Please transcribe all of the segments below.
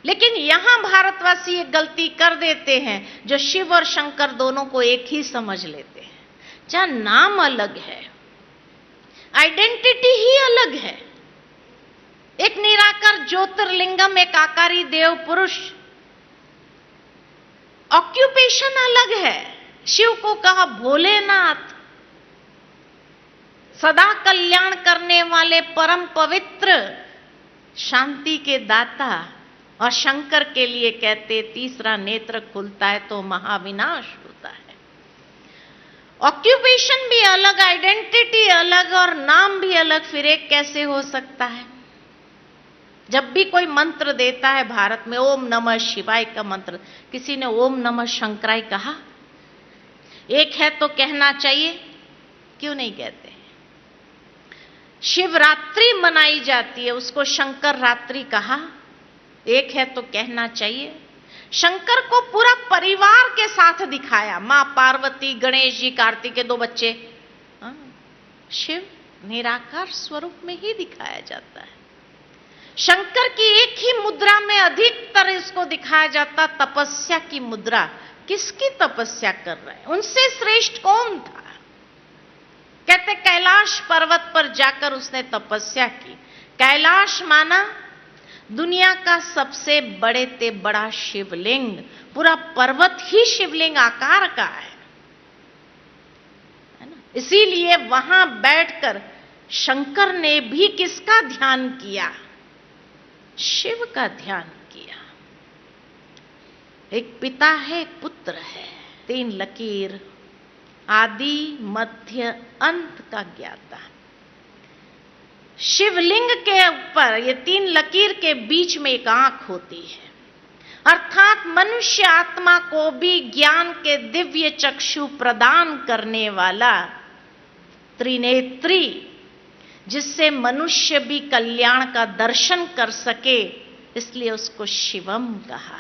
लेकिन यहां भारतवासी एक गलती कर देते हैं, जो शिव और शंकर दोनों को एक ही समझ लेते हैं। जहां नाम अलग है, आइडेंटिटी ही अलग है। एक निराकार ज्योतिर्लिंगम, एक आकारी देव पुरुष, ऑक्यूपेशन अलग है। शिव को कहा भोलेनाथ, सदा कल्याण करने वाले परम पवित्र, शांति के दाता, और शंकर के लिए कहते तीसरा नेत्र खुलता है तो महाविनाश होता है। ऑक्यूपेशन भी अलग, आइडेंटिटी अलग और नाम भी अलग, फिर एक कैसे हो सकता है? जब भी कोई मंत्र देता है भारत में, ओम नमः शिवाय का मंत्र, किसी ने ओम नमः शंकराय कहा? एक है तो कहना चाहिए, क्यों नहीं कहते? शिवरात्रि मनाई जाती है, उसको शंकर रात्रि कहा, एक है तो कहना चाहिए। शंकर को पूरा परिवार के साथ दिखाया, मां पार्वती, गणेश जी, कार्तिक के 2 बच्चे। शिव निराकार स्वरूप में ही दिखाया जाता है। शंकर की एक ही मुद्रा में अधिकतर इसको दिखाया जाता, तपस्या की मुद्रा। किसकी तपस्या कर रहे हैं? उनसे श्रेष्ठ कौन था? कहते कैलाश पर्वत पर जाकर उसने तपस्या की। कैलाश माना दुनिया का सबसे बड़े ते बड़ा शिवलिंग, पूरा पर्वत ही शिवलिंग आकार का है ना? इसीलिए वहां बैठकर शंकर ने भी किसका ध्यान किया? शिव का ध्यान किया। एक पिता है, एक पुत्र है, 3 लकीर, आदि मध्य अंत का ज्ञाता। शिवलिंग के ऊपर ये 3 लकीर के बीच में एक आंख होती है, अर्थात मनुष्य आत्मा को भी ज्ञान के दिव्य चक्षु प्रदान करने वाला त्रिनेत्री, जिससे मनुष्य भी कल्याण का दर्शन कर सके, इसलिए उसको शिवम कहा।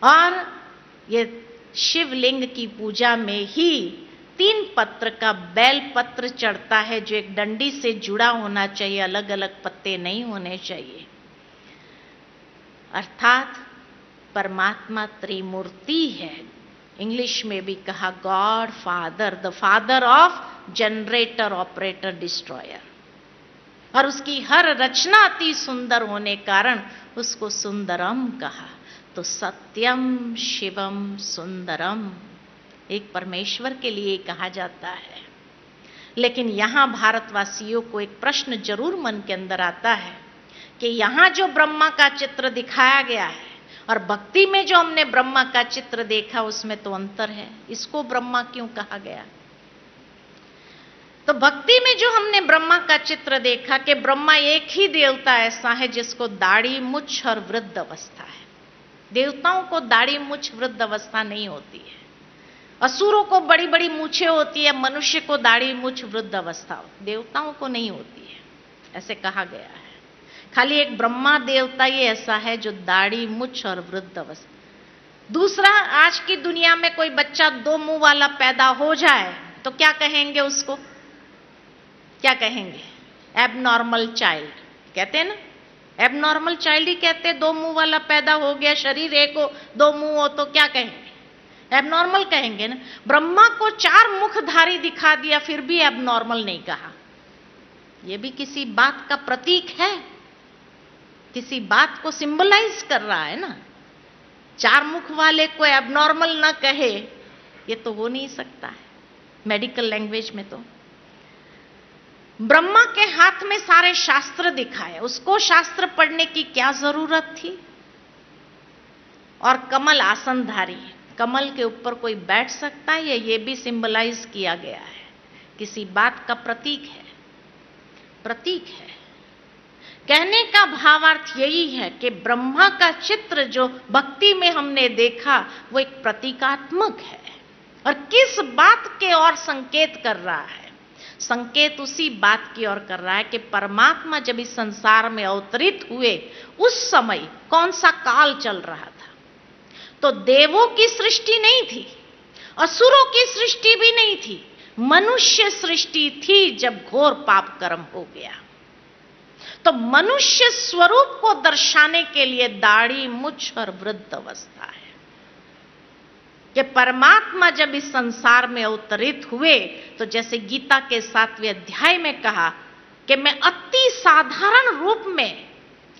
और ये शिवलिंग की पूजा में ही 3 पत्र का बेल पत्र चढ़ता है, जो एक डंडी से जुड़ा होना चाहिए, अलग अलग पत्ते नहीं होने चाहिए। अर्थात परमात्मा त्रिमूर्ति है। इंग्लिश में भी कहा God father, the father of generator, operator, destroyer. और उसकी हर रचना अति सुंदर होने कारण उसको सुंदरम कहा। तो सत्यम शिवम सुंदरम एक परमेश्वर के लिए कहा जाता है। लेकिन यहां भारतवासियों को एक प्रश्न जरूर मन के अंदर आता है कि यहां जो ब्रह्मा का चित्र दिखाया गया है और भक्ति में जो हमने ब्रह्मा का चित्र देखा, उसमें तो अंतर है। इसको ब्रह्मा क्यों कहा गया? तो भक्ति में जो हमने ब्रह्मा का चित्र देखा कि ब्रह्मा एक ही देवता ऐसा है जिसको दाढ़ी, मुछ और वृद्ध अवस्था है। देवताओं को दाढ़ी, मुछ, वृद्ध अवस्था नहीं होती है। असुरों को बड़ी बड़ी मूछें होती है, मनुष्य को दाढ़ी, मुछ, वृद्ध अवस्था, देवताओं को नहीं होती है, ऐसे कहा गया है। खाली एक ब्रह्मा देवता ही ऐसा है जो दाढ़ी, मुछ और वृद्ध अवस्था। दूसरा, आज की दुनिया में कोई बच्चा 2 मुंह वाला पैदा हो जाए तो क्या कहेंगे उसको? क्या कहेंगे? एबनॉर्मल चाइल्ड कहते हैं ना, एबनॉर्मल चाइल्ड ही कहते हैं। 2 मुंह वाला पैदा हो गया, शरीर एक हो, 2 मुंह हो तो क्या कहेंगे? एबनॉर्मल कहेंगे ना। ब्रह्मा को 4 मुखधारी दिखा दिया, फिर भी एबनॉर्मल नहीं कहा। यह भी किसी बात का प्रतीक है, किसी बात को सिंबलाइज कर रहा है ना। 4 मुख वाले को एबनॉर्मल ना कहे, ये तो हो नहीं सकता है मेडिकल लैंग्वेज में। तो ब्रह्मा के हाथ में सारे शास्त्र दिखाए, उसको शास्त्र पढ़ने की क्या जरूरत थी? और कमल आसनधारी, कमल के ऊपर कोई बैठ सकता है, ये भी सिंबलाइज किया गया है, किसी बात का प्रतीक है, प्रतीक है। कहने का भावार्थ यही है कि ब्रह्मा का चित्र जो भक्ति में हमने देखा वो एक प्रतीकात्मक है। और किस बात के ओर संकेत कर रहा है? संकेत उसी बात की ओर कर रहा है कि परमात्मा जब इस संसार में अवतरित हुए उस समय कौन सा काल चल रहा था? तो देवों की सृष्टि नहीं थी, असुरों की सृष्टि भी नहीं थी, मनुष्य सृष्टि थी जब घोर पाप कर्म हो गया। तो मनुष्य स्वरूप को दर्शाने के लिए दाढ़ी, मुछ और वृद्ध अवस्था है कि परमात्मा जब इस संसार में अवतरित हुए तो जैसे गीता के 7वें अध्याय में कहा कि मैं अति साधारण रूप में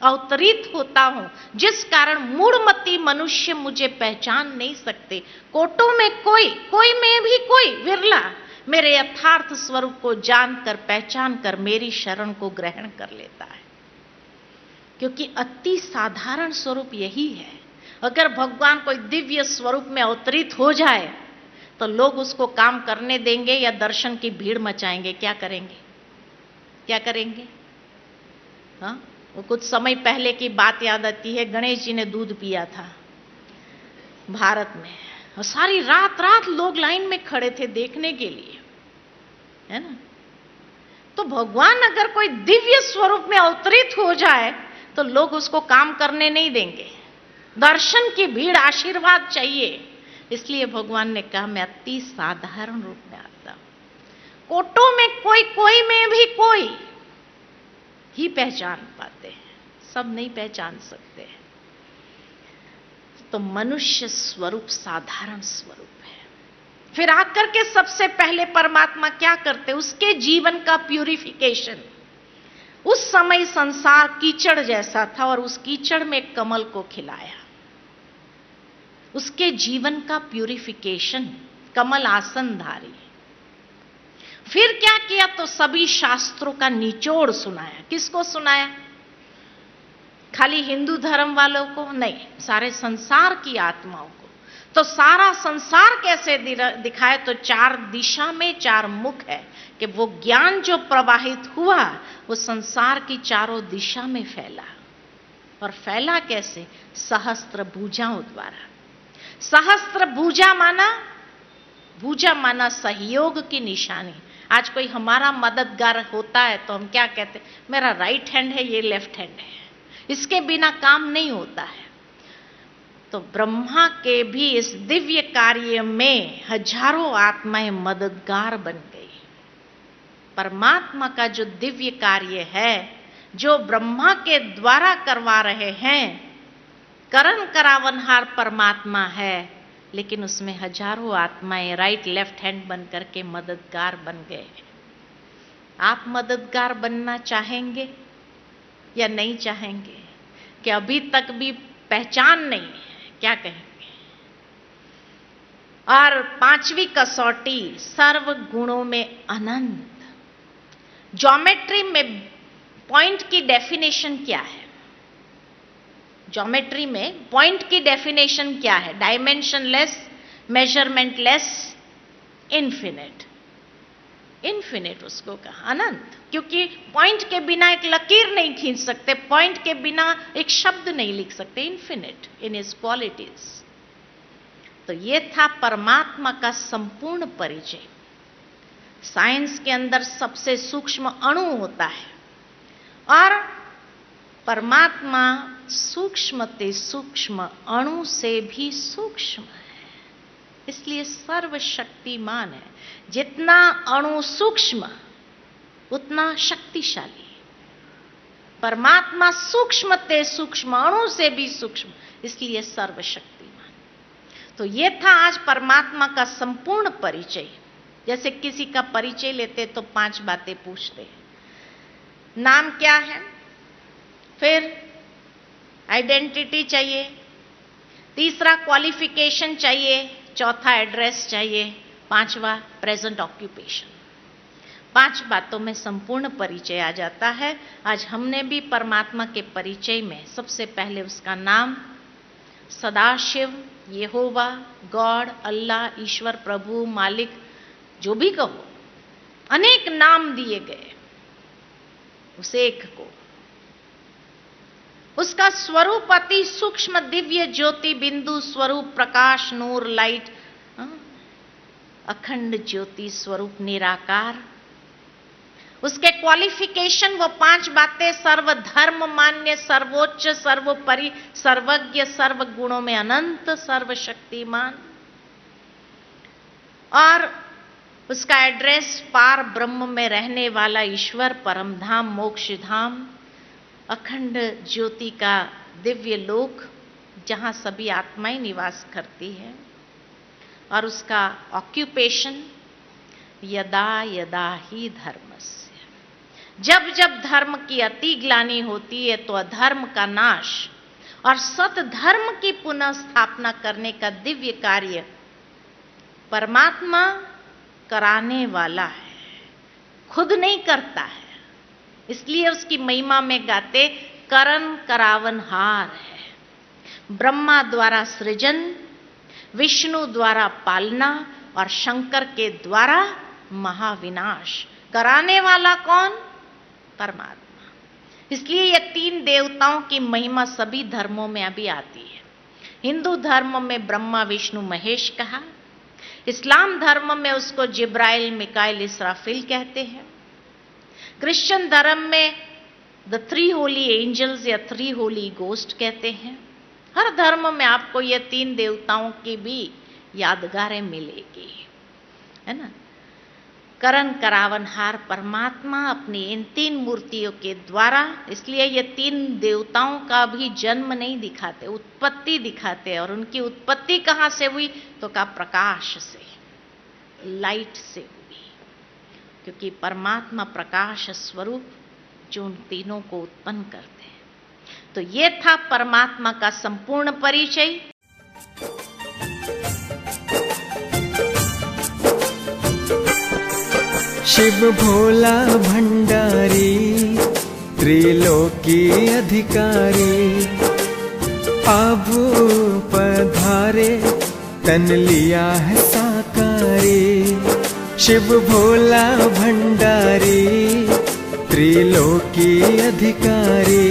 अवतरित होता हूं, जिस कारण मूढ़मती मनुष्य मुझे पहचान नहीं सकते। कोटों में कोई में भी कोई विरला मेरे यथार्थ स्वरूप को जानकर, पहचान कर मेरी शरण को ग्रहण कर लेता है, क्योंकि अति साधारण स्वरूप यही है। अगर भगवान कोई दिव्य स्वरूप में अवतरित हो जाए तो लोग उसको काम करने देंगे या दर्शन की भीड़ मचाएंगे? क्या करेंगे? क्या करेंगे? हाँ, वो कुछ समय पहले की बात याद आती है। गणेश जी ने दूध पिया था भारत में, और सारी रात लोग लाइन में खड़े थे देखने के लिए, है ना। तो भगवान अगर कोई दिव्य स्वरूप में अवतरित हो जाए तो लोग उसको काम करने नहीं देंगे, दर्शन की भीड़, आशीर्वाद चाहिए। इसलिए भगवान ने कहा मैं अति साधारण रूप में आता हूं। कोटों में कोई में भी कोई ही पहचान पाते हैं, सब नहीं पहचान सकते। तो मनुष्य स्वरूप साधारण स्वरूप है। फिर आकर के सबसे पहले परमात्मा क्या करते? उसके जीवन का प्यूरिफिकेशन। उस समय संसार कीचड़ जैसा था और उस कीचड़ में कमल को खिलाया। उसके जीवन का प्यूरिफिकेशन, कमल आसन धारी। फिर क्या किया? तो सभी शास्त्रों का निचोड़ सुनाया। किसको सुनाया? खाली हिंदू धर्म वालों को नहीं, सारे संसार की आत्माओं को। तो सारा संसार कैसे दिखाए? तो 4 दिशा में 4 मुख है कि वो ज्ञान जो प्रवाहित हुआ वो संसार की चारों दिशा में फैला। और फैला कैसे? सहस्त्र भुजाओं द्वारा। सहस्त्र भुजा माना सहयोग की निशानी। आज कोई हमारा मददगार होता है तो हम क्या कहते? मेरा राइट हैंड है, ये लेफ्ट हैंड है, इसके बिना काम नहीं होता है। तो ब्रह्मा के भी इस दिव्य कार्य में हजारों आत्माएं मददगार बन गई। परमात्मा का जो दिव्य कार्य है, जो ब्रह्मा के द्वारा करवा रहे हैं, करण करावनहार परमात्मा है, लेकिन उसमें हजारों आत्माएं राइट लेफ्ट हैंड बन करके मददगार बन गए। आप मददगार बनना चाहेंगे या नहीं चाहेंगे? कि अभी तक भी पहचान नहीं है, क्या कहेंगे? और 5वीं कसौटी, सर्व गुणों में अनंत। ज्योमेट्री में पॉइंट की डेफिनेशन क्या है? ज्योमेट्री में पॉइंट की डेफिनेशन क्या है? Dimensionless, मेजरमेंटलेस, infinite. इन्फिनिट उसको कहा, अनंत। क्योंकि पॉइंट के बिना एक लकीर नहीं खींच सकते, पॉइंट के बिना एक शब्द नहीं लिख सकते। Infinite in his qualities. तो ये था परमात्मा का संपूर्ण परिचय। साइंस के अंदर सबसे सूक्ष्म अणु होता है और परमात्मा सूक्ष्मते सूक्ष्म अणु से भी सूक्ष्म है, इसलिए सर्वशक्तिमान है। जितना अणु सूक्ष्म उतना शक्तिशाली। परमात्मा सूक्ष्मते सूक्ष्म अणु से भी सूक्ष्म, इसलिए सर्वशक्तिमान। तो ये था आज परमात्मा का संपूर्ण परिचय। जैसे किसी का परिचय लेते तो 5 बातें पूछते हैं। नाम क्या है, फिर आइडेंटिटी चाहिए, तीसरा क्वालिफिकेशन चाहिए, चौथा एड्रेस चाहिए, 5वां प्रेजेंट ऑक्यूपेशन। 5 बातों में संपूर्ण परिचय आ जाता है। आज हमने भी परमात्मा के परिचय में सबसे पहले उसका नाम सदाशिव, यहोवा, गॉड, अल्लाह, ईश्वर, प्रभु, मालिक, जो भी कहो, अनेक नाम दिए गए उस एक को। उसका स्वरूप अति सूक्ष्म दिव्य ज्योति बिंदु स्वरूप, प्रकाश, नूर, लाइट, अखंड ज्योति स्वरूप, निराकार। उसके क्वालिफिकेशन वो 5 बातें, सर्वधर्म मान्य, सर्वोच्च, सर्वोपरि, सर्वज्ञ, सर्व गुणों में अनंत, सर्वशक्तिमान। और उसका एड्रेस पार ब्रह्म में रहने वाला ईश्वर, परमधाम, मोक्षधाम। अखंड ज्योति का दिव्य लोक जहां सभी आत्माएं निवास करती है, और उसका ऑक्यूपेशन यदा यदा ही धर्मस्य, जब जब धर्म की अति ग्लानि होती है तो अधर्म का नाश और सत धर्म की पुनः स्थापना करने का दिव्य कार्य परमात्मा कराने वाला है, खुद नहीं करता है। इसलिए उसकी महिमा में गाते करन करावनहार है। ब्रह्मा द्वारा सृजन, विष्णु द्वारा पालना और शंकर के द्वारा महाविनाश। कराने वाला कौन? परमात्मा। इसलिए ये तीन देवताओं की महिमा सभी धर्मों में अभी आती है। हिंदू धर्म में ब्रह्मा विष्णु महेश कहा, इस्लाम धर्म में उसको जिब्राइल मिकाइल इसराफिल कहते हैं, क्रिश्चियन धर्म में द 3 होली एंजल्स या 3 होली गोस्ट कहते हैं। हर धर्म में आपको ये तीन देवताओं की भी यादगारें मिलेगी, है ना। करण करावनहार परमात्मा अपनी इन तीन मूर्तियों के द्वारा, इसलिए ये तीन देवताओं का भी जन्म नहीं दिखाते, उत्पत्ति दिखाते। और उनकी उत्पत्ति कहां से हुई? तो का प्रकाश से, लाइट से हुई, क्योंकि परमात्मा प्रकाश स्वरूप जो उन तीनों को उत्पन्न करते हैं। तो ये था परमात्मा का संपूर्ण परिचय। शिव भोला भंडारी, त्रिलोकी अधिकारी, अब पधारे तन लिया है साकारी। शिव भोला भंडारी, त्रिलोकी अधिकारी,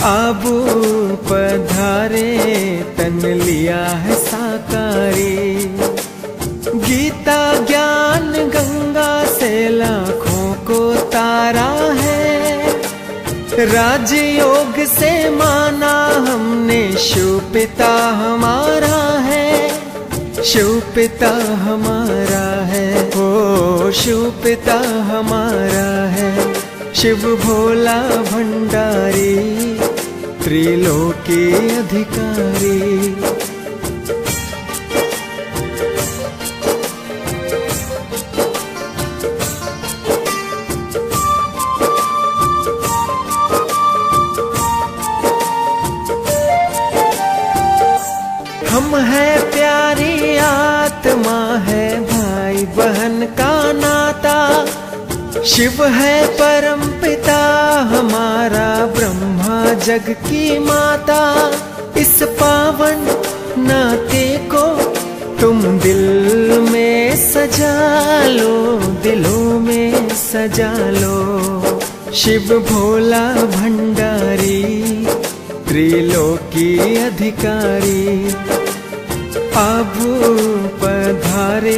अब पधारे तन लिया है साकारी। गीता ज्ञान गंगा से लाखों को तारा है, राजयोग से माना हमने शिव पिता हमारा है, शिव पिता हमारा है, ओ शिव पिता हमारा है। शिव भोला भंडारी, त्रिलोकी अधिकारी। हम है प्यारी आत्मा है भाई बहन का नाता, शिव है परम पिता हमारा ब्रह्मा जग की माता। इस पावन नाते को तुम दिल में सजा लो, दिलों में सजा लो। शिव भोला भंडारी, त्रिलोकी अधिकारी, अब पधारे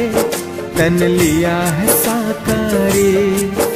तन लिया है साकारी।